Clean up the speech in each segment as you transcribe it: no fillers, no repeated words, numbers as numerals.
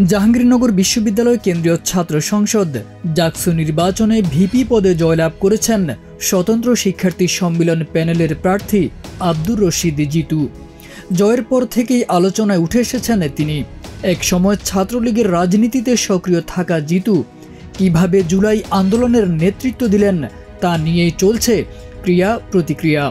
জাহাঙ্গীরনগর বিশ্ববিদ্যালয় কেন্দ্রীয় ছাত্র সংসদ ডাকসু নির্বাচনে ভিপি পদে জয়লাভ করেছেন স্বতন্ত্র শিক্ষার্থী সম্মেলন প্যানেলের প্রার্থী আব্দুর রশিদ জিতু। জয়ের পর থেকেই আলোচনায় উঠে এসেছেন তিনি। এক সময় ছাত্রলীগের রাজনীতিতে সক্রিয় থাকা জিতু কিভাবে জুলাই আন্দোলনের নেতৃত্ব দিলেন তা নিয়েই চলছে ক্রিয়া প্রতিক্রিয়া।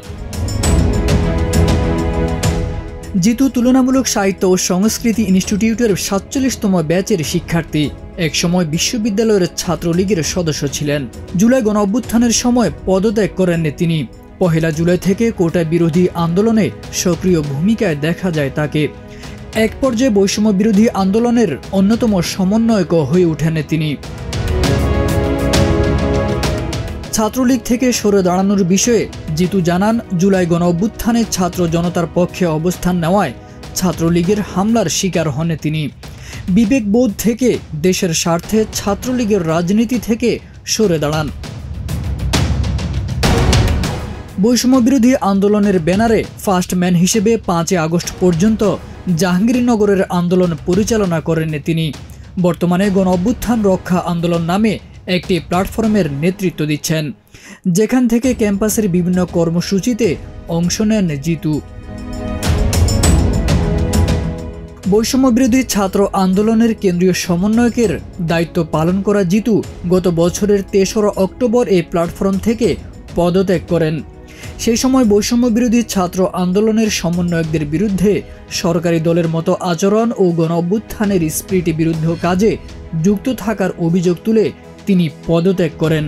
জিতু তুলনামূলক সাহিত্য ও সংস্কৃতি ইনস্টিটিউটের ৪৭তম ব্যাচের শিক্ষার্থী। একসময় বিশ্ববিদ্যালয়ের ছাত্রলীগের সদস্য ছিলেন। জুলাই গণঅভ্যুত্থানের সময় পদত্যাগ করেন তিনি। ১ জুলাই থেকে কোটা বিরোধী আন্দোলনে সক্রিয় ভূমিকায় দেখা যায় তাকে। এক পর্যায়ে বৈষম্য বিরোধী আন্দোলনের অন্যতম সমন্বয়ক হয়ে ওঠেন তিনি। ছাত্রলীগ থেকে সরে দাঁড়ানোর বিষয়ে জিতু জানান, জুলাই গণঅভ্যুত্থানে ছাত্র জনতার পক্ষে অবস্থান নেওয়ায় ছাত্রলীগের হামলার শিকার হন তিনি। বিবেকবোধ থেকে দেশের স্বার্থে ছাত্রলীগের রাজনীতি থেকে সরে দাঁড়ান। বৈষম্য বিরোধী আন্দোলনের ব্যানারে ফার্স্ট ম্যান হিসেবে ৫ আগস্ট পর্যন্ত জাহাঙ্গীরনগরের আন্দোলন পরিচালনা করেন তিনি। বর্তমানে গণঅভ্যুত্থান রক্ষা আন্দোলন নামে একটি প্ল্যাটফর্মের নেতৃত্ব দিচ্ছেন, যেখান থেকে ক্যাম্পাসের বিভিন্ন কর্মসূচিতে অংশ নেন জিতু। বৈষম্য বিরোধী ছাত্র আন্দোলনের কেন্দ্রীয় সমন্বয়কের দায়িত্ব পালন করা জিতু গত বছরের ৩রা অক্টোবর এই প্ল্যাটফর্ম থেকে পদত্যাগ করেন। সেই সময় বৈষম্য বিরোধী ছাত্র আন্দোলনের সমন্বয়কদের বিরুদ্ধে সরকারি দলের মতো আচরণ ও গণঅভ্যুত্থানের স্পিরিটের বিরুদ্ধে কাজে যুক্ত থাকার অভিযোগ তুলে তিনি পদত্যাগ করেন।